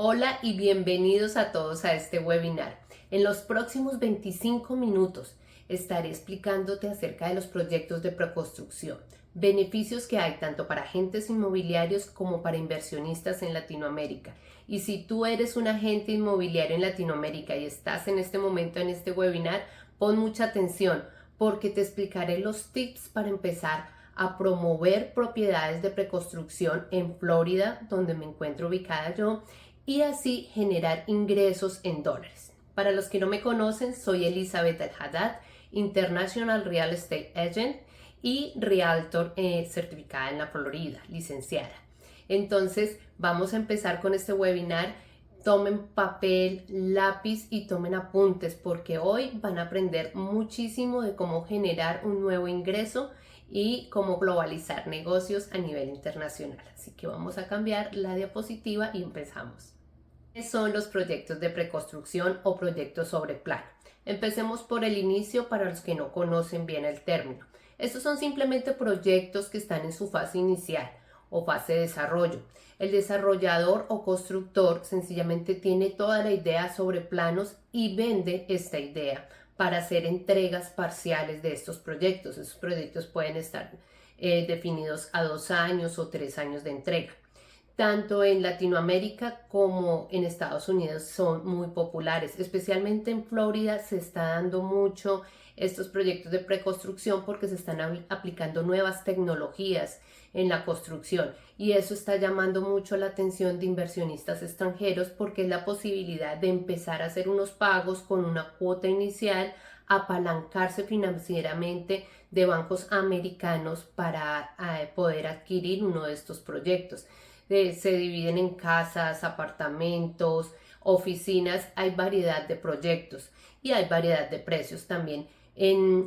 Hola y bienvenidos a todos a este webinar. En los próximos 25 minutos estaré explicándote acerca de los proyectos de preconstrucción, beneficios que hay tanto para agentes inmobiliarios como para inversionistas en Latinoamérica. Y si tú eres un agente inmobiliario en Latinoamérica y estás en este momento en este webinar, pon mucha atención porque te explicaré los tips para empezar a promover propiedades de preconstrucción en Florida, donde me encuentro ubicada yo, y así generar ingresos en dólares. Para los que no me conocen, soy Elizabeth El-Haddad, International Real Estate Agent y Realtor certificada en la Florida, licenciada. Entonces, vamos a empezar con este webinar. Tomen papel, lápiz y tomen apuntes porque hoy van a aprender muchísimo de cómo generar un nuevo ingreso y cómo globalizar negocios a nivel internacional. Así que vamos a cambiar la diapositiva y empezamos. ¿Qué son los proyectos de preconstrucción o proyectos sobre plano? Empecemos por el inicio para los que no conocen bien el término. Estos son simplemente proyectos que están en su fase inicial o fase de desarrollo. El desarrollador o constructor sencillamente tiene toda la idea sobre planos y vende esta idea para hacer entregas parciales de estos proyectos. Esos proyectos pueden estar definidos a 2 años o 3 años de entrega. Tanto en Latinoamérica como en Estados Unidos son muy populares, especialmente en Florida se está dando mucho estos proyectos de preconstrucción porque se están aplicando nuevas tecnologías en la construcción y eso está llamando mucho la atención de inversionistas extranjeros porque es la posibilidad de empezar a hacer unos pagos con una cuota inicial, apalancarse financieramente de bancos americanos para poder adquirir uno de estos proyectos. Se dividen en casas, apartamentos, oficinas, hay variedad de proyectos y hay variedad de precios también.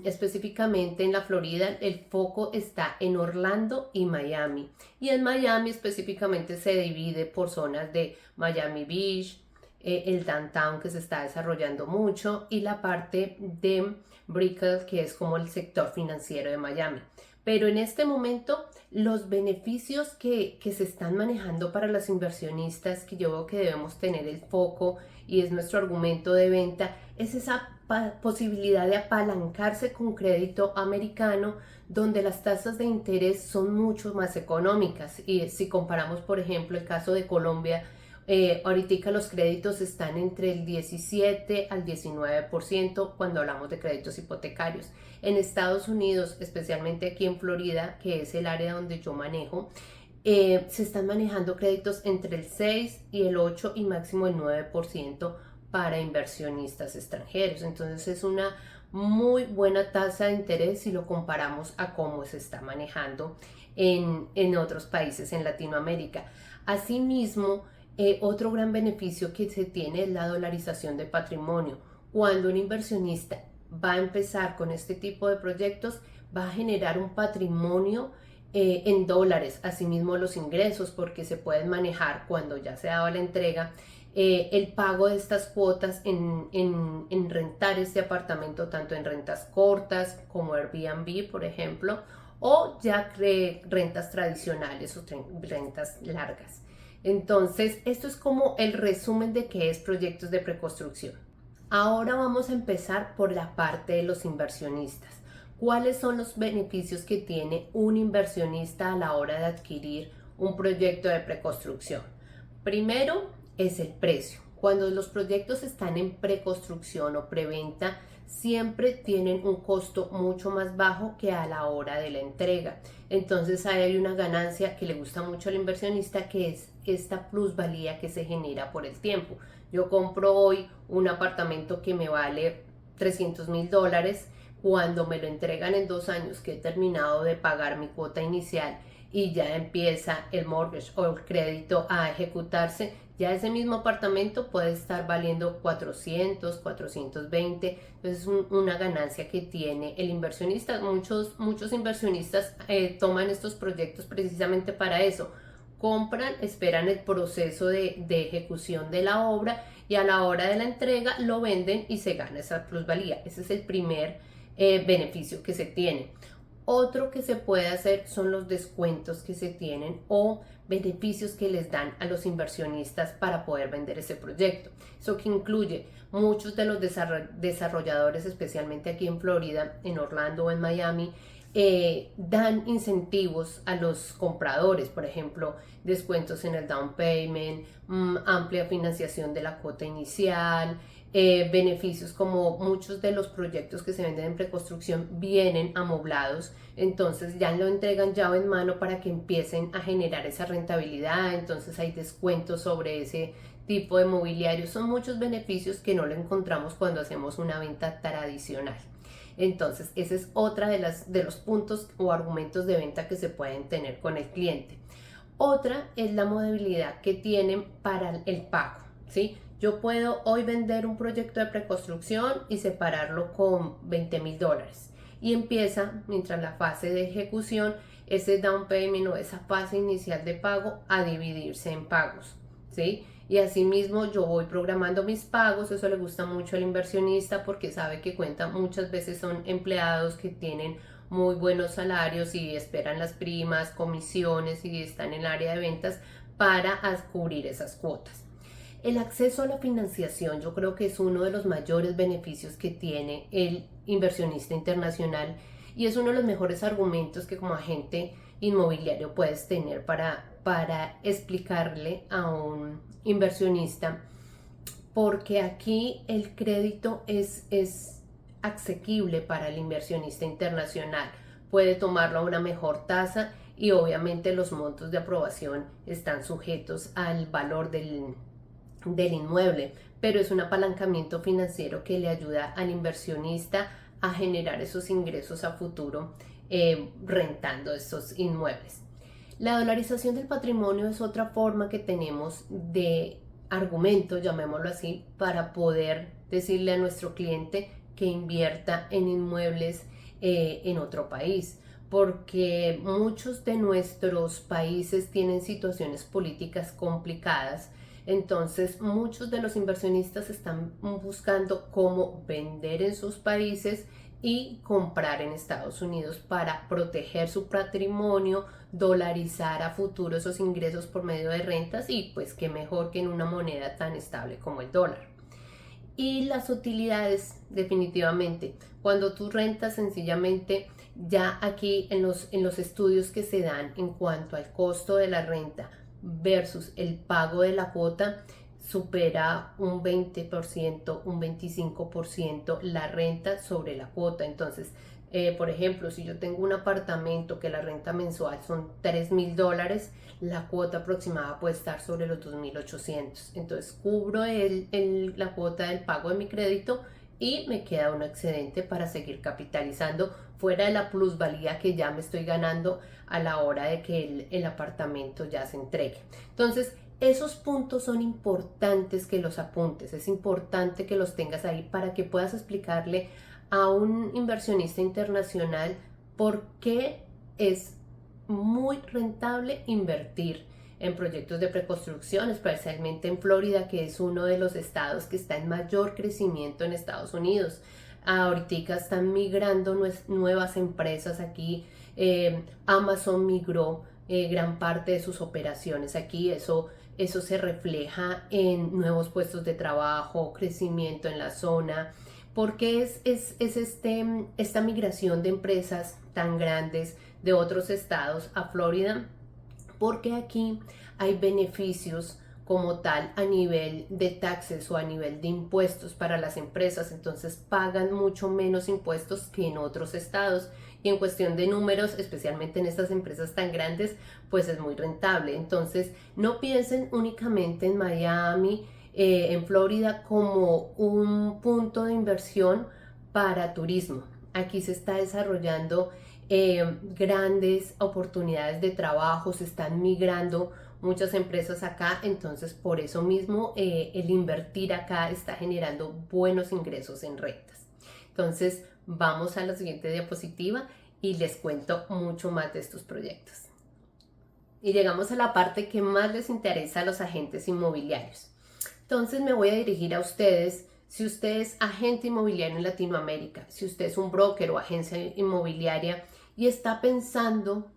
Específicamente en la Florida el foco está en Orlando y Miami, y en Miami específicamente se divide por zonas de Miami Beach, el downtown que se está desarrollando mucho y la parte de Brickell que es como el sector financiero de Miami. Pero en este momento los beneficios que se están manejando para los inversionistas, que yo veo que debemos tener el foco y es nuestro argumento de venta, es esa posibilidad de apalancarse con crédito americano donde las tasas de interés son mucho más económicas. Y si comparamos, por ejemplo, el caso de Colombia, ahorita los créditos están entre el 17 al 19% cuando hablamos de créditos hipotecarios. En Estados Unidos, especialmente aquí en Florida, que es el área donde yo manejo, se están manejando créditos entre el 6 y el 8 y máximo el 9% para inversionistas extranjeros. Entonces es una muy buena tasa de interés si lo comparamos a cómo se está manejando en otros países en Latinoamérica. Asimismo, otro gran beneficio que se tiene es la dolarización de patrimonio. Cuando un inversionista va a empezar con este tipo de proyectos, va a generar un patrimonio en dólares, asimismo los ingresos, porque se pueden manejar cuando ya se ha dado la entrega, el pago de estas cuotas en rentar este apartamento, tanto en rentas cortas como Airbnb, por ejemplo, o ya rentas tradicionales o rentas largas. Entonces, esto es como el resumen de qué es proyectos de preconstrucción. Ahora vamos a empezar por la parte de los inversionistas. ¿Cuáles son los beneficios que tiene un inversionista a la hora de adquirir un proyecto de preconstrucción? Primero es el precio. Cuando los proyectos están en preconstrucción o preventa, siempre tienen un costo mucho más bajo que a la hora de la entrega. Entonces ahí hay una ganancia que le gusta mucho al inversionista, que es esta plusvalía que se genera por el tiempo. Yo compro hoy un apartamento que me vale $300,000, cuando me lo entregan en 2 años que he terminado de pagar mi cuota inicial y ya empieza el mortgage o el crédito a ejecutarse, ya ese mismo apartamento puede estar valiendo 400, 420, entonces es una ganancia que tiene el inversionista. Muchos inversionistas toman estos proyectos precisamente para eso. Compran, esperan el proceso de ejecución de la obra y a la hora de la entrega lo venden y se gana esa plusvalía. Ese es el primer beneficio que se tiene. Otro que se puede hacer son los descuentos que se tienen o beneficios que les dan a los inversionistas para poder vender ese proyecto. Eso que incluye muchos de los desarrolladores, especialmente aquí en Florida, en Orlando o en Miami, dan incentivos a los compradores, por ejemplo, descuentos en el down payment, amplia financiación de la cuota inicial, beneficios como muchos de los proyectos que se venden en preconstrucción vienen amoblados, entonces ya lo entregan llave en mano para que empiecen a generar esa rentabilidad, entonces hay descuentos sobre ese tipo de mobiliario, son muchos beneficios que no lo encontramos cuando hacemos una venta tradicional. Entonces, ese es otra de los puntos o argumentos de venta que se pueden tener con el cliente. Otra es la modalidad que tienen para el pago, ¿sí? Yo puedo hoy vender un proyecto de preconstrucción y separarlo con $20,000 y empieza, mientras la fase de ejecución, ese down payment o esa fase inicial de pago a dividirse en pagos, ¿sí? Y asimismo yo voy programando mis pagos, eso le gusta mucho al inversionista porque sabe que cuenta muchas veces son empleados que tienen muy buenos salarios y esperan las primas, comisiones y están en el área de ventas para cubrir esas cuotas. El acceso a la financiación yo creo que es uno de los mayores beneficios que tiene el inversionista internacional y es uno de los mejores argumentos que como agente inmobiliario puedes tener para explicarle a un inversionista, porque aquí el crédito es asequible para el inversionista internacional, puede tomarlo a una mejor tasa y obviamente los montos de aprobación están sujetos al valor del inmueble, pero es un apalancamiento financiero que le ayuda al inversionista a generar esos ingresos a futuro rentando estos inmuebles. La dolarización del patrimonio es otra forma que tenemos de argumento, llamémoslo así, para poder decirle a nuestro cliente que invierta en inmuebles en otro país, porque muchos de nuestros países tienen situaciones políticas complicadas. Entonces muchos de los inversionistas están buscando cómo vender en sus países y comprar en Estados Unidos para proteger su patrimonio, dolarizar a futuro esos ingresos por medio de rentas y pues qué mejor que en una moneda tan estable como el dólar. Y las utilidades, definitivamente, cuando tú rentas sencillamente, ya aquí en los estudios que se dan en cuanto al costo de la renta versus el pago de la cuota, supera un 20%, un 25% la renta sobre la cuota. Entonces, por ejemplo, si yo tengo un apartamento que la renta mensual son $3,000, la cuota aproximada puede estar sobre los 2,800. Entonces, cubro la cuota del pago de mi crédito y me queda un excedente para seguir capitalizando fuera de la plusvalía que ya me estoy ganando a la hora de que el apartamento ya se entregue. Entonces, esos puntos son importantes que los apuntes, es importante que los tengas ahí para que puedas explicarle a un inversionista internacional por qué es muy rentable invertir en proyectos de preconstrucción, especialmente en Florida, que es uno de los estados que está en mayor crecimiento en Estados Unidos. Ahorita están migrando nuevas empresas aquí, Amazon migró gran parte de sus operaciones aquí, eso se refleja en nuevos puestos de trabajo, crecimiento en la zona, porque es esta migración de empresas tan grandes de otros estados a Florida, porque aquí hay beneficios como tal a nivel de taxes o a nivel de impuestos para las empresas, entonces pagan mucho menos impuestos que en otros estados y en cuestión de números, especialmente en estas empresas tan grandes, pues es muy rentable. Entonces no piensen únicamente en Miami, en Florida como un punto de inversión para turismo. Aquí se está desarrollando grandes oportunidades de trabajo, se están migrando muchas empresas acá, entonces por eso mismo el invertir acá está generando buenos ingresos en rentas. Entonces vamos a la siguiente diapositiva y les cuento mucho más de estos proyectos. Y llegamos a la parte que más les interesa a los agentes inmobiliarios. Entonces me voy a dirigir a ustedes. Si usted es agente inmobiliario en Latinoamérica, si usted es un broker o agencia inmobiliaria y está pensando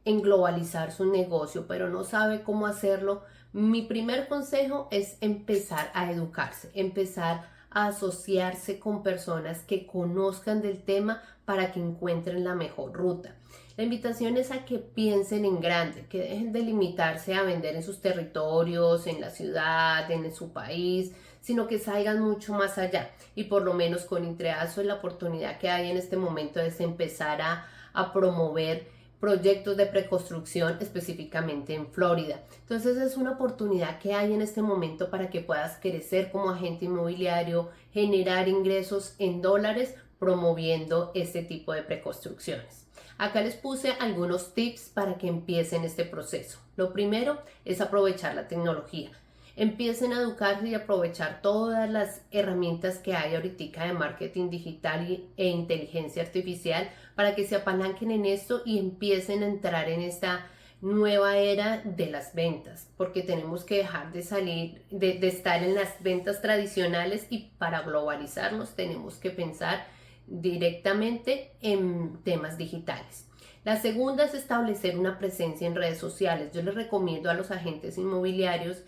en globalizar su negocio, pero no sabe cómo hacerlo, mi primer consejo es empezar a educarse, empezar a asociarse con personas que conozcan del tema para que encuentren la mejor ruta. La invitación es a que piensen en grande, que dejen de limitarse a vender en sus territorios, en la ciudad, en su país, sino que salgan mucho más allá. Y por lo menos con Intreazo la oportunidad que hay en este momento es empezar a promover proyectos de preconstrucción específicamente en Florida. Entonces es una oportunidad que hay en este momento para que puedas crecer como agente inmobiliario, generar ingresos en dólares promoviendo este tipo de preconstrucciones. Acá les puse algunos tips para que empiecen este proceso. Lo primero es aprovechar la tecnología. Empiecen a educarse y aprovechar todas las herramientas que hay ahorita de marketing digital e inteligencia artificial para que se apalanquen en esto y empiecen a entrar en esta nueva era de las ventas, porque tenemos que dejar de salir, de estar en las ventas tradicionales, y para globalizarnos tenemos que pensar directamente en temas digitales. La segunda es establecer una presencia en redes sociales. Yo les recomiendo a los agentes inmobiliarios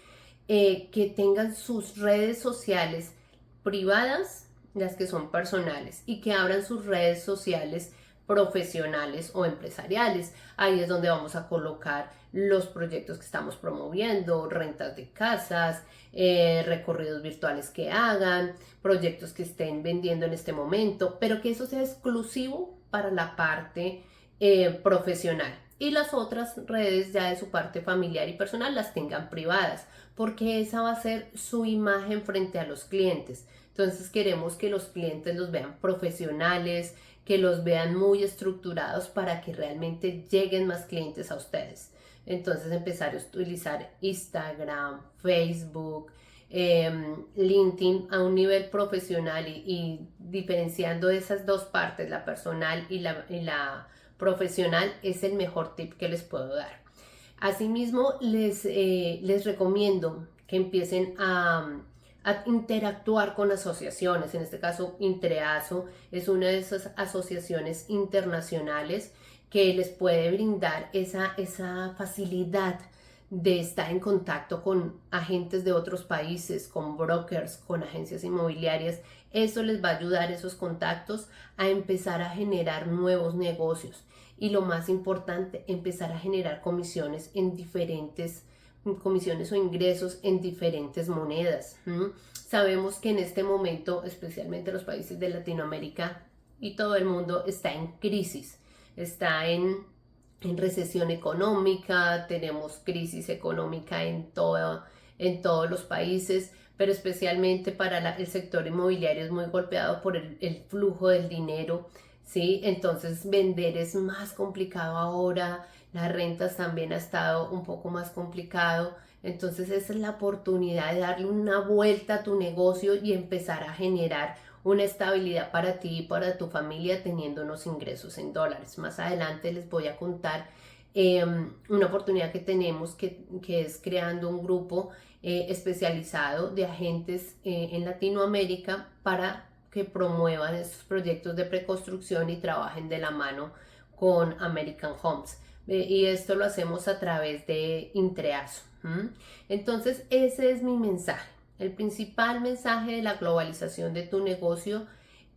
que tengan sus redes sociales privadas, las que son personales, y que abran sus redes sociales profesionales o empresariales. Ahí es donde vamos a colocar los proyectos que estamos promoviendo, rentas de casas, recorridos virtuales que hagan, proyectos que estén vendiendo en este momento, pero que eso sea exclusivo para la parte profesional. Y las otras redes ya de su parte familiar y personal las tengan privadas, porque esa va a ser su imagen frente a los clientes. Entonces queremos que los clientes los vean profesionales, que los vean muy estructurados para que realmente lleguen más clientes a ustedes. Entonces empezar a utilizar Instagram, Facebook, LinkedIn a un nivel profesional y diferenciando esas dos partes, la personal y la profesional, es el mejor tip que les puedo dar. Asimismo, les recomiendo que empiecen a interactuar con asociaciones. En este caso, Intreazo es una de esas asociaciones internacionales que les puede brindar esa facilidad de estar en contacto con agentes de otros países, con brokers, con agencias inmobiliarias. Eso les va a ayudar, esos contactos, a empezar a generar nuevos negocios. Y lo más importante, empezar a generar comisiones o ingresos en diferentes monedas. Sabemos que en este momento, especialmente los países de Latinoamérica y todo el mundo, está en crisis, está en recesión económica, tenemos crisis económica en todos los países, pero especialmente para el sector inmobiliario es muy golpeado por el flujo del dinero, ¿sí? Entonces vender es más complicado ahora, las rentas también ha estado un poco más complicado. Entonces esa es la oportunidad de darle una vuelta a tu negocio y empezar a generar una estabilidad para ti y para tu familia teniendo unos ingresos en dólares. Más adelante les voy a contar una oportunidad que tenemos que es creando un grupo especializado de agentes en Latinoamérica para que promuevan estos proyectos de preconstrucción y trabajen de la mano con American Homes. Y esto lo hacemos a través de Intreazo. Entonces ese es mi mensaje. El principal mensaje de la globalización de tu negocio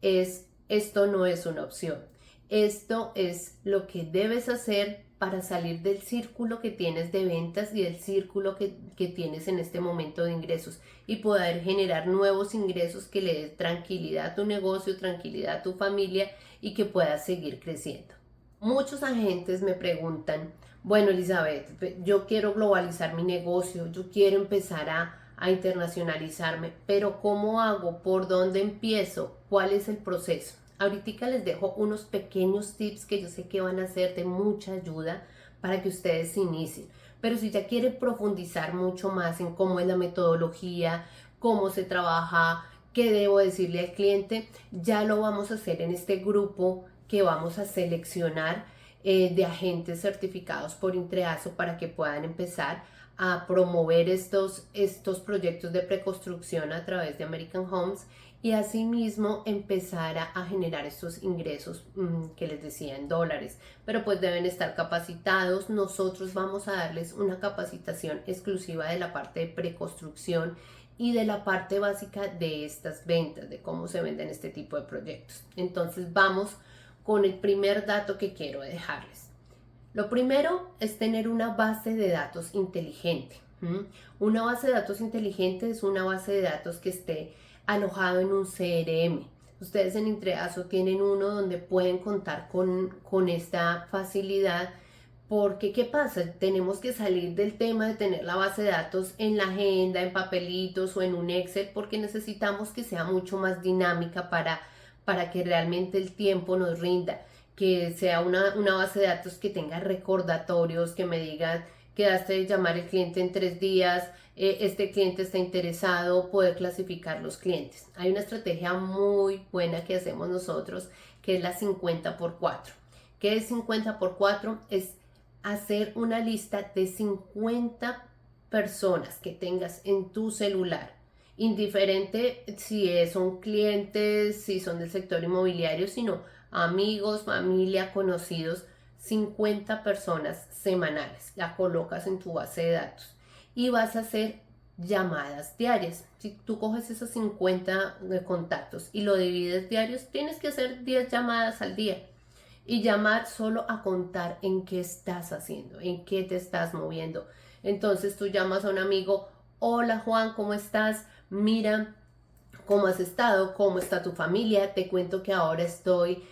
es: esto no es una opción. Esto es lo que debes hacer para salir del círculo que tienes de ventas y del círculo que tienes en este momento de ingresos, y poder generar nuevos ingresos que le den tranquilidad a tu negocio, tranquilidad a tu familia, y que puedas seguir creciendo. Muchos agentes me preguntan: bueno, Elizabeth, yo quiero globalizar mi negocio, yo quiero empezar a internacionalizarme, pero ¿cómo hago? ¿Por dónde empiezo? ¿Cuál es el proceso? Ahorita les dejo unos pequeños tips que yo sé que van a ser de mucha ayuda para que ustedes se inicien. Pero si ya quieren profundizar mucho más en cómo es la metodología, cómo se trabaja, qué debo decirle al cliente, ya lo vamos a hacer en este grupo que vamos a seleccionar de agentes certificados por Intreazo para que puedan empezar a promover estos proyectos de preconstrucción a través de American Homes, y asimismo empezar a generar estos ingresos que les decía en dólares, pero pues deben estar capacitados. Nosotros vamos a darles una capacitación exclusiva de la parte de preconstrucción y de la parte básica de estas ventas, de cómo se venden este tipo de proyectos. Entonces vamos con el primer dato que quiero dejarles. Lo primero es tener una base de datos inteligente. Una base de datos inteligente es una base de datos que esté alojado en un CRM. Ustedes en Intreazo tienen uno donde pueden contar con esta facilidad, porque ¿qué pasa? Tenemos que salir del tema de tener la base de datos en la agenda, en papelitos o en un Excel, porque necesitamos que sea mucho más dinámica para que realmente el tiempo nos rinda, que sea una base de datos que tenga recordatorios, que me digan: quedaste de llamar al cliente en 3 días, este cliente está interesado, poder clasificar los clientes. Hay una estrategia muy buena que hacemos nosotros, que es la 50x4. ¿Qué es 50x4? Es hacer una lista de 50 personas que tengas en tu celular, indiferente si son clientes, si son del sector inmobiliario, sino amigos, familia, conocidos. 50 personas semanales, la colocas en tu base de datos y vas a hacer llamadas diarias. Si tú coges esos 50 contactos y lo divides diarios, tienes que hacer 10 llamadas al día y llamar solo a contar en qué estás haciendo, en qué te estás moviendo. Entonces tú llamas a un amigo: hola Juan, ¿cómo estás? Mira, ¿cómo has estado? ¿Cómo está tu familia? Te cuento que ahora estoy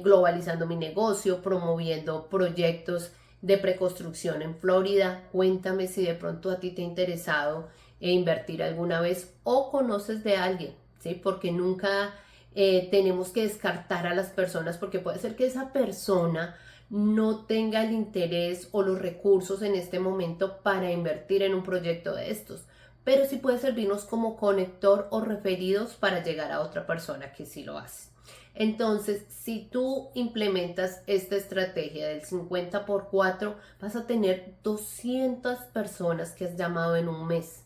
globalizando mi negocio, promoviendo proyectos de preconstrucción en Florida. Cuéntame si de pronto a ti te ha interesado invertir alguna vez o conoces de alguien, ¿sí? Porque nunca tenemos que descartar a las personas, porque puede ser que esa persona no tenga el interés o los recursos en este momento para invertir en un proyecto de estos, pero sí puede servirnos como conector o referidos para llegar a otra persona que sí lo hace. Entonces, si tú implementas esta estrategia del 50x4, vas a tener 200 personas que has llamado en un mes,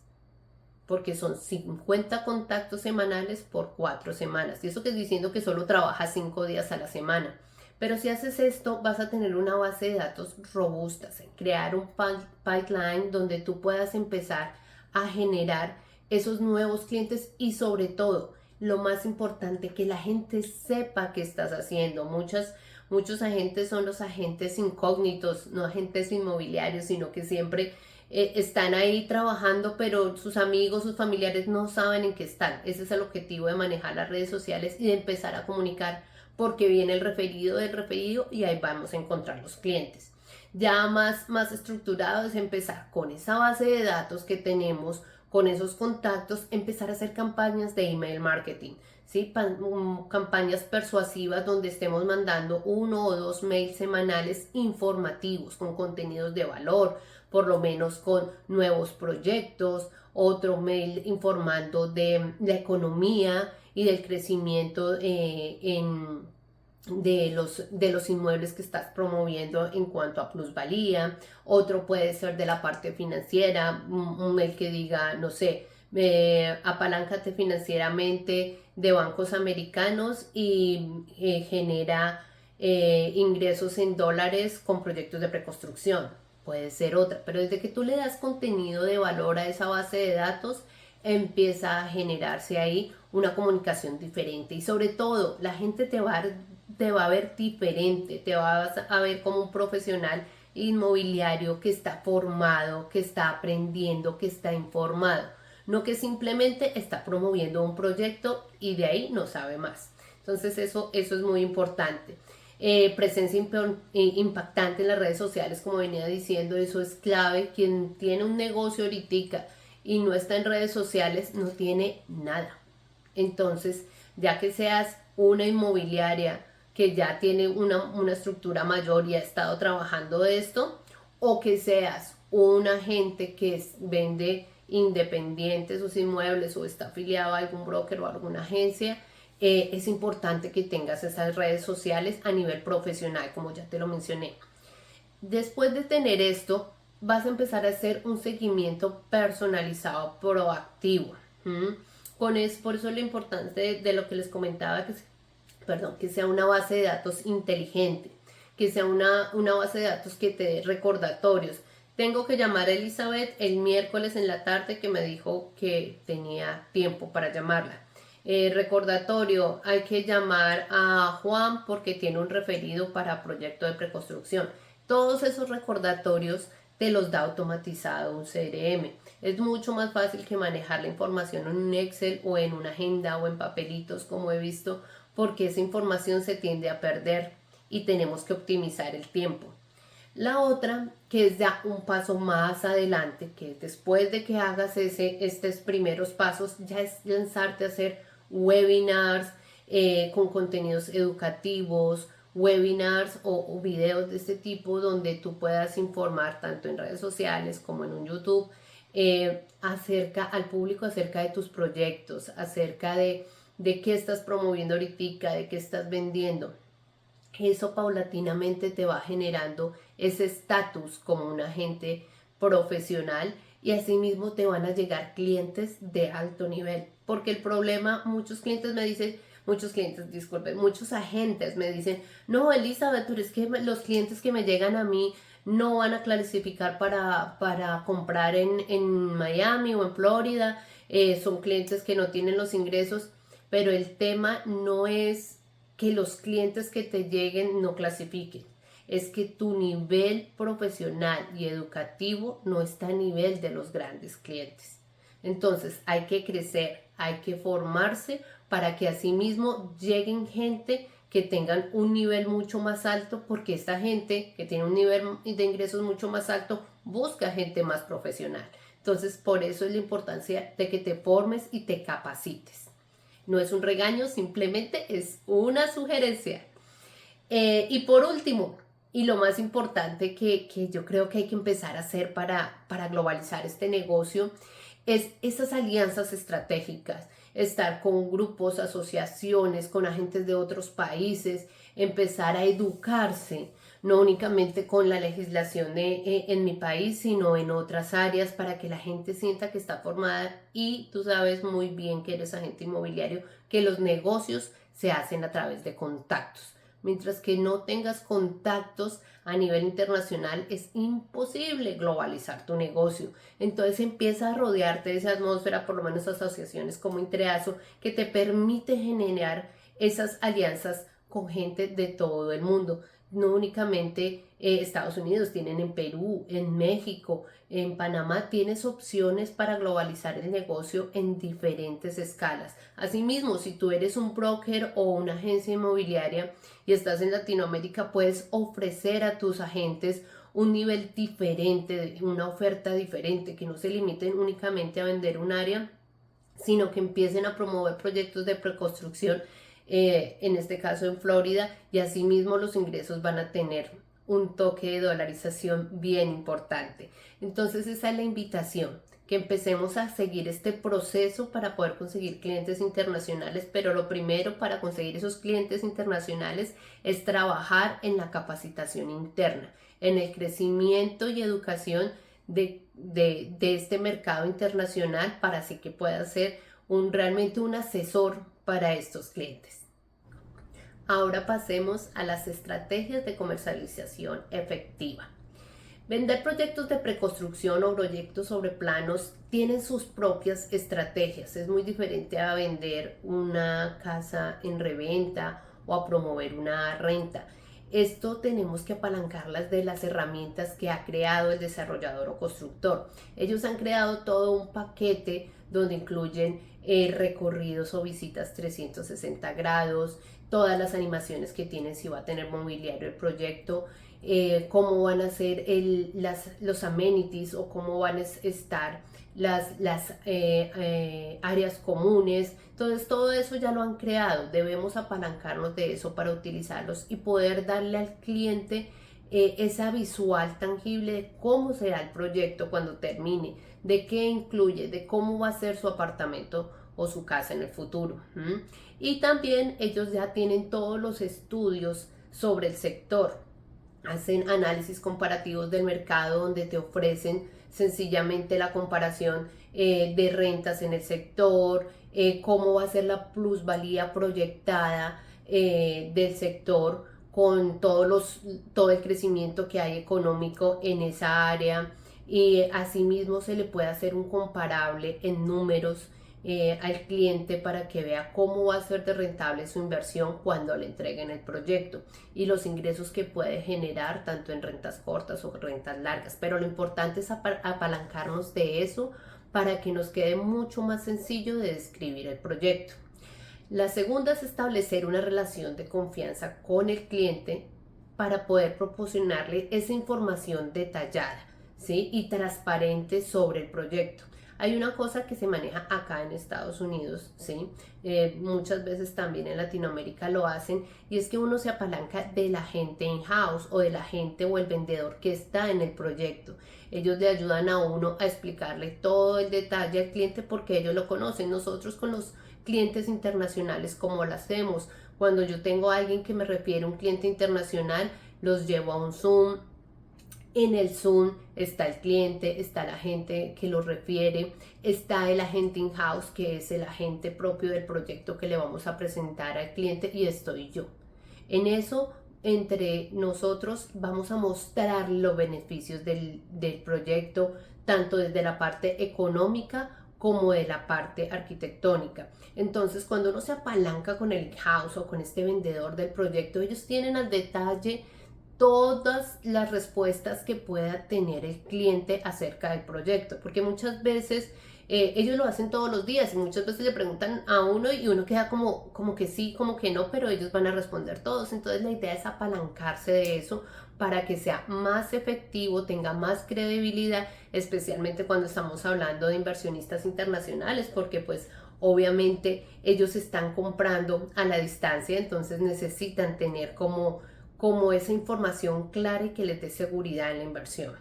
porque son 50 contactos semanales por 4 semanas. Y eso que es diciendo que solo trabajas 5 días a la semana. Pero si haces esto, vas a tener una base de datos robusta, crear un pipeline donde tú puedas empezar a generar esos nuevos clientes y, sobre todo, lo más importante, que la gente sepa qué estás haciendo. Muchos agentes son los agentes incógnitos, no agentes inmobiliarios, sino que siempre están ahí trabajando, pero sus amigos, sus familiares no saben en qué están. Ese es el objetivo de manejar las redes sociales y de empezar a comunicar, porque viene el referido del referido y ahí vamos a encontrar los clientes. Ya más estructurado es empezar con esa base de datos que tenemos, con esos contactos, empezar a hacer campañas de email marketing, ¿sí? Campañas persuasivas donde estemos mandando 1 o 2 mails semanales informativos con contenidos de valor, por lo menos con nuevos proyectos, otro mail informando de la economía y del crecimiento de los inmuebles que estás promoviendo en cuanto a plusvalía. Otro puede ser de la parte financiera, un mail que diga, no sé, apaláncate financieramente de bancos americanos y genera ingresos en dólares con proyectos de preconstrucción. Puede ser otra, pero desde que tú le das contenido de valor a esa base de datos, empieza a generarse ahí una comunicación diferente, y sobre todo la gente te va a ver diferente, te vas a ver como un profesional inmobiliario que está formado, que está aprendiendo, que está informado, no que simplemente está promoviendo un proyecto y de ahí no sabe más. Entonces eso es muy importante. Presencia impactante en las redes sociales, como venía diciendo, eso es clave. Quien tiene un negocio ahorita y no está en redes sociales no tiene nada. Entonces, ya que seas una inmobiliaria que ya tiene una estructura mayor y ha estado trabajando de esto, o que seas un agente que vende independiente sus inmuebles o está afiliado a algún broker o a alguna agencia, es importante que tengas esas redes sociales a nivel profesional, como ya te lo mencioné. Después de tener esto, vas a empezar a hacer un seguimiento personalizado proactivo. Por eso lo importante de lo que les comentaba, que sea una base de datos inteligente, que sea una base de datos que te dé recordatorios. Tengo que llamar a Elizabeth el miércoles en la tarde, que me dijo que tenía tiempo para llamarla. Recordatorio, hay que llamar a Juan porque tiene un referido para proyecto de preconstrucción. Todos esos recordatorios te los da automatizado un CRM. Es mucho más fácil que manejar la información en un Excel o en una agenda o en papelitos, como he visto, porque esa información se tiende a perder y tenemos que optimizar el tiempo. La otra, que es ya un paso más adelante, que después de que hagas estos primeros pasos, ya es lanzarte a hacer webinars con contenidos educativos, webinars o videos de este tipo donde tú puedas informar tanto en redes sociales como en un YouTube al público acerca de tus proyectos, acerca de qué estás promoviendo ahorita, de qué estás vendiendo. Eso paulatinamente te va generando ese estatus como un agente profesional y asimismo te van a llegar clientes de alto nivel. Porque el problema, muchos agentes me dicen, no, Elizabeth, pero es que los clientes que me llegan a mí no van a clasificar para comprar en Miami o en Florida, son clientes que no tienen los ingresos, pero el tema no es que los clientes que te lleguen no clasifiquen, es que tu nivel profesional y educativo no está a nivel de los grandes clientes. Entonces hay que crecer, hay que formarse para que asimismo lleguen gente que tengan un nivel mucho más alto, porque esta gente que tiene un nivel de ingresos mucho más alto busca gente más profesional. Entonces por eso es la importancia de que te formes y te capacites. No es un regaño, simplemente es una sugerencia. Y por último, y lo más importante que yo creo que hay que empezar a hacer para globalizar este negocio, es esas alianzas estratégicas, estar con grupos, asociaciones, con agentes de otros países, empezar a educarse, no únicamente con la legislación en mi país, sino en otras áreas, para que la gente sienta que está formada. Y tú sabes muy bien, que eres agente inmobiliario, que los negocios se hacen a través de contactos. Mientras que no tengas contactos a nivel internacional, es imposible globalizar tu negocio. Entonces empieza a rodearte de esa atmósfera, por lo menos asociaciones como Intreazo, que te permite generar esas alianzas con gente de todo el mundo. No únicamente Estados Unidos, tienen en Perú, en México, en Panamá. Tienes opciones para globalizar el negocio en diferentes escalas. Asimismo, si tú eres un broker o una agencia inmobiliaria y estás en Latinoamérica, puedes ofrecer a tus agentes un nivel diferente, una oferta diferente, que no se limiten únicamente a vender un área, sino que empiecen a promover proyectos de preconstrucción, en este caso en Florida, y asimismo los ingresos van a tener un toque de dolarización bien importante. Entonces esa es la invitación, que empecemos a seguir este proceso para poder conseguir clientes internacionales, pero lo primero para conseguir esos clientes internacionales es trabajar en la capacitación interna, en el crecimiento y educación de este mercado internacional, para así que pueda ser realmente un asesor para estos clientes. Ahora pasemos a las estrategias de comercialización efectiva. Vender proyectos de preconstrucción o proyectos sobre planos tienen sus propias estrategias. Es muy diferente a vender una casa en reventa o a promover una renta. Esto tenemos que apalancarlas de las herramientas que ha creado el desarrollador o constructor. Ellos han creado todo un paquete donde incluyen recorridos o visitas 360 grados, todas las animaciones que tienen, si va a tener mobiliario el proyecto, cómo van a ser los amenities o cómo van a estar las áreas comunes. Entonces todo eso ya lo han creado. Debemos apalancarnos de eso para utilizarlos y poder darle al cliente esa visual tangible de cómo será el proyecto cuando termine, de qué incluye, de cómo va a ser su apartamento o su casa en el futuro. Y también ellos ya tienen todos los estudios sobre el sector, hacen análisis comparativos del mercado, donde te ofrecen sencillamente la comparación de rentas en el sector, cómo va a ser la plusvalía proyectada del sector con todo el crecimiento que hay económico en esa área, y asimismo se le puede hacer un comparable en números al cliente para que vea cómo va a ser de rentable su inversión cuando le entreguen el proyecto y los ingresos que puede generar tanto en rentas cortas o rentas largas. Pero lo importante es apalancarnos de eso para que nos quede mucho más sencillo de describir el proyecto. La segunda es establecer una relación de confianza con el cliente para poder proporcionarle esa información detallada, ¿sí? Y transparente sobre el proyecto. Hay una cosa que se maneja acá en Estados Unidos, ¿sí? Muchas veces también en Latinoamérica lo hacen, y es que uno se apalanca de la gente in-house o de la gente o el vendedor que está en el proyecto. Ellos le ayudan a uno a explicarle todo el detalle al cliente porque ellos lo conocen. Nosotros con los clientes internacionales, ¿cómo lo hacemos? Cuando yo tengo a alguien que me refiere a un cliente internacional, los llevo a un Zoom. En el Zoom está el cliente, está la gente que lo refiere, está el agente in-house, que es el agente propio del proyecto que le vamos a presentar al cliente, y estoy yo. En eso, entre nosotros vamos a mostrar los beneficios del proyecto, tanto desde la parte económica como de la parte arquitectónica. Entonces, cuando uno se apalanca con el in-house o con este vendedor del proyecto, ellos tienen al detalle todas las respuestas que pueda tener el cliente acerca del proyecto, porque muchas veces ellos lo hacen todos los días y muchas veces le preguntan a uno y uno queda como que sí, como que no, pero ellos van a responder todos. Entonces la idea es apalancarse de eso para que sea más efectivo, tenga más credibilidad, especialmente cuando estamos hablando de inversionistas internacionales, porque pues obviamente ellos están comprando a la distancia, entonces necesitan tener como esa información clara y que les dé seguridad en la inversión.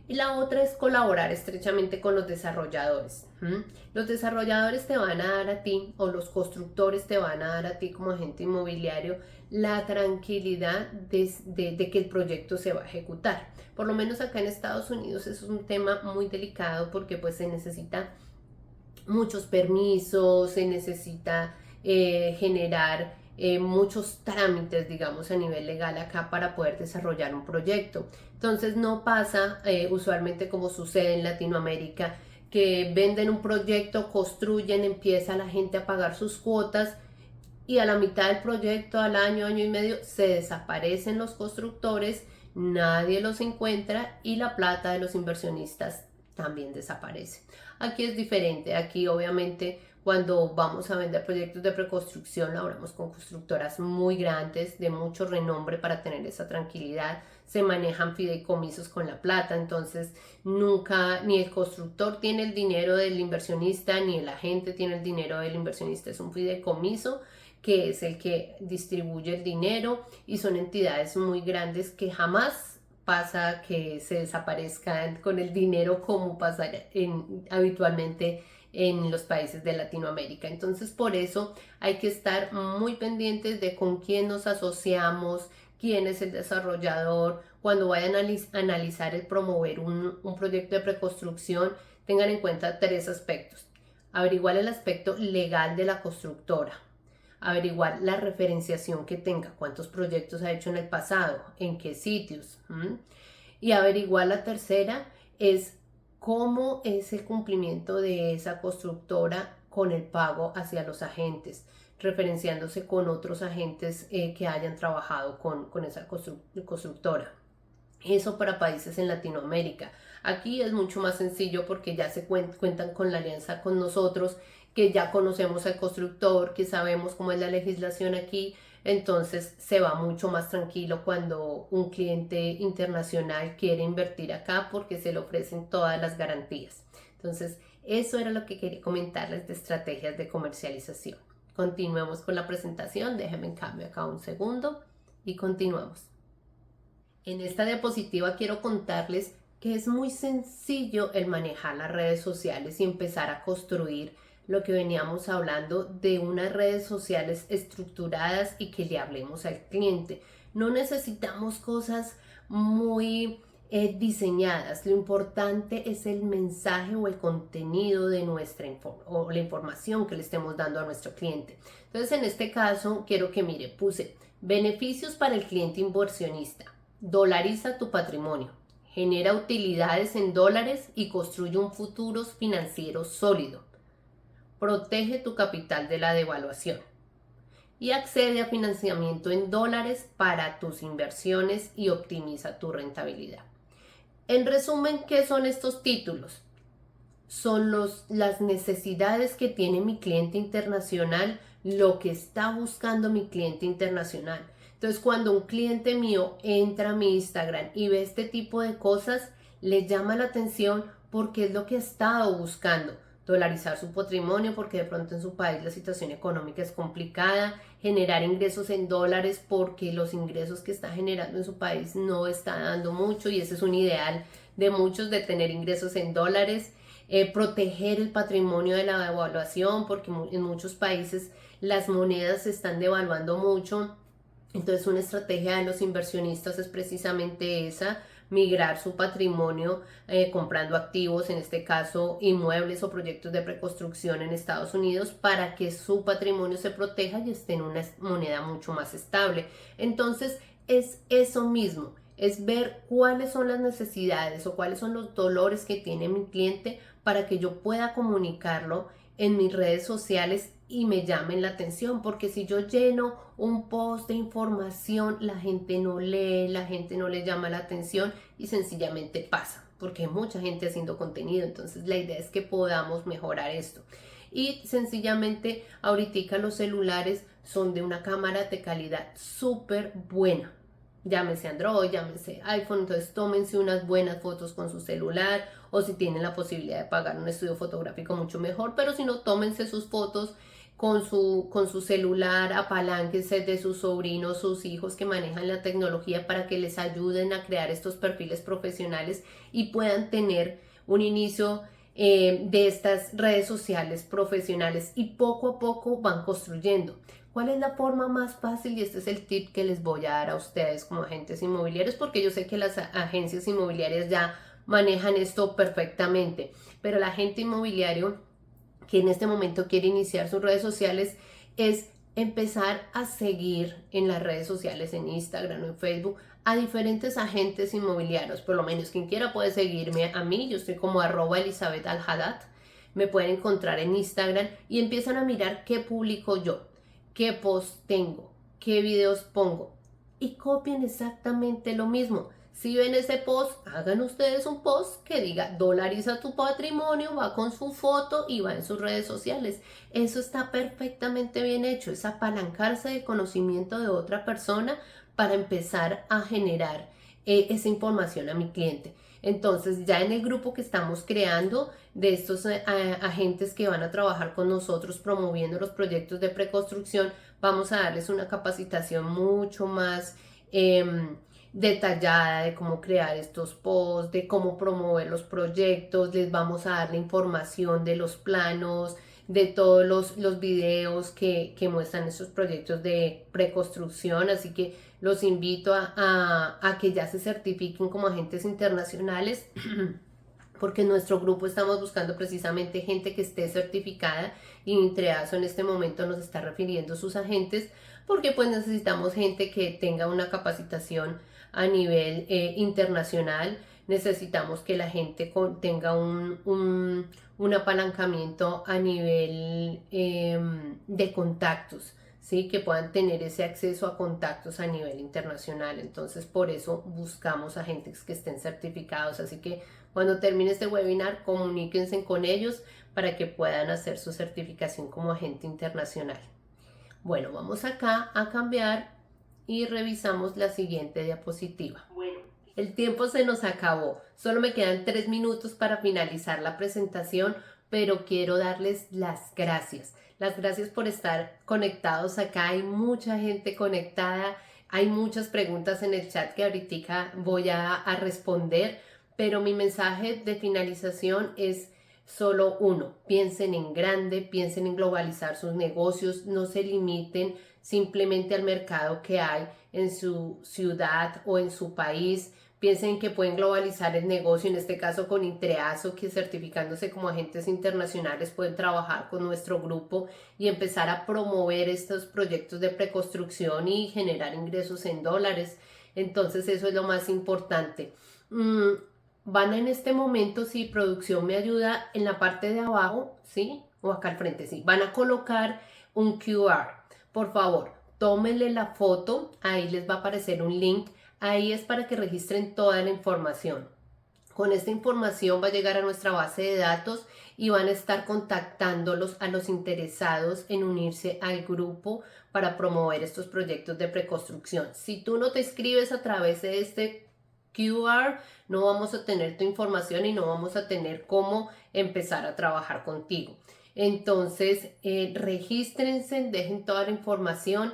Y la otra es colaborar estrechamente con los desarrolladores. Los desarrolladores te van a dar a ti, o los constructores te van a dar a ti como agente inmobiliario, la tranquilidad de que el proyecto se va a ejecutar. Por lo menos acá en Estados Unidos es un tema muy delicado porque pues se necesita muchos permisos, se necesita generar muchos trámites, digamos, a nivel legal acá para poder desarrollar un proyecto. Entonces no pasa usualmente como sucede en Latinoamérica, que venden un proyecto, construyen, empieza la gente a pagar sus cuotas y a la mitad del proyecto, al año, año y medio, se desaparecen los constructores, nadie los encuentra y la plata de los inversionistas también desaparece. Aquí es diferente, aquí obviamente cuando vamos a vender proyectos de preconstrucción laboramos con constructoras muy grandes, de mucho renombre para tener esa tranquilidad, se manejan fideicomisos con la plata, entonces nunca ni el constructor tiene el dinero del inversionista ni el agente tiene el dinero del inversionista, es un fideicomiso que es el que distribuye el dinero, y son entidades muy grandes que jamás pasa que se desaparezcan con el dinero como pasa habitualmente en los países de Latinoamérica. Entonces por eso hay que estar muy pendientes de con quién nos asociamos, quién es el desarrollador. Cuando vayan a analizar el promover un proyecto de preconstrucción, tengan en cuenta tres aspectos: averiguar el aspecto legal de la constructora, averiguar la referenciación que tenga, cuántos proyectos ha hecho en el pasado, en qué sitios, y averiguar la tercera es cómo es el cumplimiento de esa constructora con el pago hacia los agentes, referenciándose con otros agentes que hayan trabajado con esa constructora. Eso para países en Latinoamérica. Aquí es mucho más sencillo porque ya se cuentan con la alianza con nosotros, que ya conocemos al constructor, que sabemos cómo es la legislación aquí, entonces se va mucho más tranquilo cuando un cliente internacional quiere invertir acá porque se le ofrecen todas las garantías. Entonces, eso era lo que quería comentarles de estrategias de comercialización. Continuemos con la presentación, déjenme en cambio acá un segundo y continuamos. En esta diapositiva quiero contarles que es muy sencillo el manejar las redes sociales y empezar a construir lo que veníamos hablando de unas redes sociales estructuradas y que le hablemos al cliente. No necesitamos cosas muy diseñadas. Lo importante es el mensaje o el contenido de o la información que le estemos dando a nuestro cliente. Entonces, en este caso, quiero que mire, puse beneficios para el cliente inversionista. Dolariza tu patrimonio. Genera utilidades en dólares y construye un futuro financiero sólido. Protege tu capital de la devaluación. Y accede a financiamiento en dólares para tus inversiones y optimiza tu rentabilidad. En resumen, ¿qué son estos títulos? Son las necesidades que tiene mi cliente internacional, lo que está buscando mi cliente internacional. Entonces, cuando un cliente mío entra a mi Instagram y ve este tipo de cosas, le llama la atención porque es lo que ha estado buscando. Dolarizar su patrimonio porque de pronto en su país la situación económica es complicada, generar ingresos en dólares porque los ingresos que está generando en su país no está dando mucho y ese es un ideal de muchos de tener ingresos en dólares. Proteger el patrimonio de la devaluación porque en muchos países las monedas se están devaluando mucho. Entonces una estrategia de los inversionistas es precisamente esa, migrar su patrimonio comprando activos, en este caso inmuebles o proyectos de preconstrucción en Estados Unidos para que su patrimonio se proteja y esté en una moneda mucho más estable. Entonces es eso mismo, es ver cuáles son las necesidades o cuáles son los dolores que tiene mi cliente para que yo pueda comunicarlo en mis redes sociales y me llamen la atención, porque si yo lleno un post de información, la gente no lee, la gente no le llama la atención y sencillamente pasa, porque hay mucha gente haciendo contenido. Entonces la idea es que podamos mejorar esto. Y sencillamente ahorita los celulares son de una cámara de calidad súper buena. Llámese Android, llámese iPhone, entonces tómense unas buenas fotos con su celular o si tienen la posibilidad de pagar un estudio fotográfico mucho mejor, pero si no, tómense sus fotos con su celular, apalánquense de sus sobrinos, sus hijos que manejan la tecnología para que les ayuden a crear estos perfiles profesionales y puedan tener un inicio de estas redes sociales profesionales y poco a poco van construyendo. ¿Cuál es la forma más fácil? Y este es el tip que les voy a dar a ustedes como agentes inmobiliarios, porque yo sé que las agencias inmobiliarias ya manejan esto perfectamente, pero el agente inmobiliario que en este momento quiere iniciar sus redes sociales es empezar a seguir en las redes sociales, en Instagram o en Facebook, a diferentes agentes inmobiliarios. Por lo menos quien quiera puede seguirme a mí, yo estoy como @ElizabethAlhaddad, me pueden encontrar en Instagram y empiezan a mirar qué publico yo, qué post tengo, qué videos pongo y copien exactamente lo mismo. Si ven ese post, hagan ustedes un post que diga dolariza tu patrimonio, va con su foto y va en sus redes sociales. Eso está perfectamente bien hecho, es apalancarse de conocimiento de otra persona para empezar a generar esa información a mi cliente. Entonces ya en el grupo que estamos creando de estos agentes que van a trabajar con nosotros promoviendo los proyectos de preconstrucción, vamos a darles una capacitación mucho más detallada de cómo crear estos posts, de cómo promover los proyectos. Les vamos a dar la información de los planos, de todos los videos que muestran estos proyectos de preconstrucción, así que los invito a que ya se certifiquen como agentes internacionales porque en nuestro grupo estamos buscando precisamente gente que esté certificada y Intreazo en este momento nos está refiriendo sus agentes porque pues necesitamos gente que tenga una capacitación a nivel internacional. Necesitamos que la gente tenga un apalancamiento a nivel de contactos, ¿sí? Que puedan tener ese acceso a contactos a nivel internacional. Entonces, por eso buscamos agentes que estén certificados. Así que cuando termine este webinar, comuníquense con ellos para que puedan hacer su certificación como agente internacional. Bueno, vamos acá a cambiar y revisamos la siguiente diapositiva. Bueno, el tiempo se nos acabó. Solo me quedan 3 minutos para finalizar la presentación, pero quiero darles las gracias. Las gracias por estar conectados acá. Hay mucha gente conectada. Hay muchas preguntas en el chat que ahorita voy a responder, pero mi mensaje de finalización es solo uno: piensen en grande, piensen en globalizar sus negocios, no se limiten simplemente al mercado que hay en su ciudad o en su país. Piensen que pueden globalizar el negocio, en este caso con Intreazo, que certificándose como agentes internacionales pueden trabajar con nuestro grupo y empezar a promover estos proyectos de preconstrucción y generar ingresos en dólares. Entonces eso es lo más importante. Van en este momento, si producción me ayuda, en la parte de abajo, ¿sí? O acá al frente, sí. Van a colocar un QR. Por favor, tómenle la foto, ahí les va a aparecer un link. Ahí es para que registren toda la información. Con esta información va a llegar a nuestra base de datos y van a estar contactándolos a los interesados en unirse al grupo para promover estos proyectos de preconstrucción. Si tú no te inscribes a través de este QR, no vamos a tener tu información y no vamos a tener cómo empezar a trabajar contigo. Entonces, regístrense, dejen toda la información.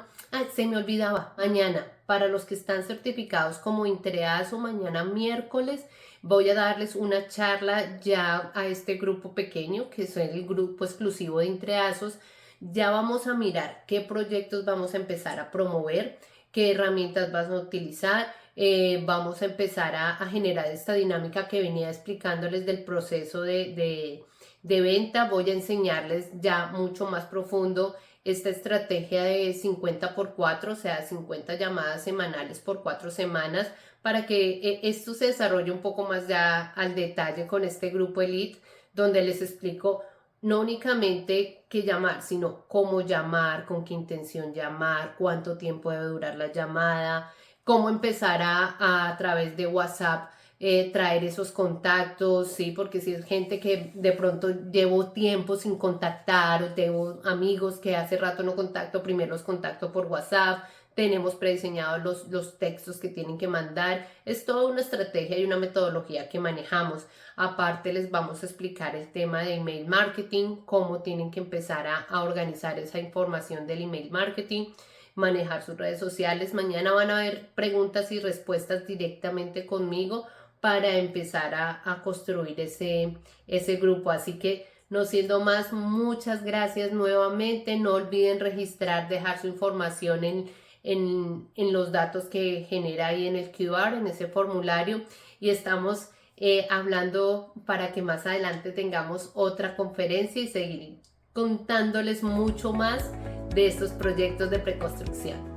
Se me olvidaba, mañana, para los que están certificados como Intreazo, mañana miércoles, voy a darles una charla ya a este grupo pequeño, que es el grupo exclusivo de Intreazos. Ya vamos a mirar qué proyectos vamos a empezar a promover, qué herramientas vas a utilizar. Vamos a empezar a generar esta dinámica que venía explicándoles del proceso de venta. Voy a enseñarles ya mucho más profundo esta estrategia de 50x4, o sea, 50 llamadas semanales por 4 semanas, para que esto se desarrolle un poco más ya al detalle con este grupo Elite, donde les explico no únicamente qué llamar, sino cómo llamar, con qué intención llamar, cuánto tiempo debe durar la llamada, cómo empezar a través de WhatsApp traer esos contactos, sí, porque si es gente que de pronto llevo tiempo sin contactar o tengo amigos que hace rato no contacto, primero los contacto por WhatsApp, tenemos prediseñados los textos que tienen que mandar, es toda una estrategia y una metodología que manejamos. Aparte les vamos a explicar el tema de email marketing, cómo tienen que empezar a organizar esa información del email marketing, manejar sus redes sociales. Mañana van a haber preguntas y respuestas directamente conmigo para empezar a construir ese grupo. Así que no siendo más, muchas gracias nuevamente. No olviden registrar, dejar su información en los datos que genera ahí en el QR, en ese formulario. Y estamos hablando para que más adelante tengamos otra conferencia y seguir contándoles mucho más de estos proyectos de preconstrucción.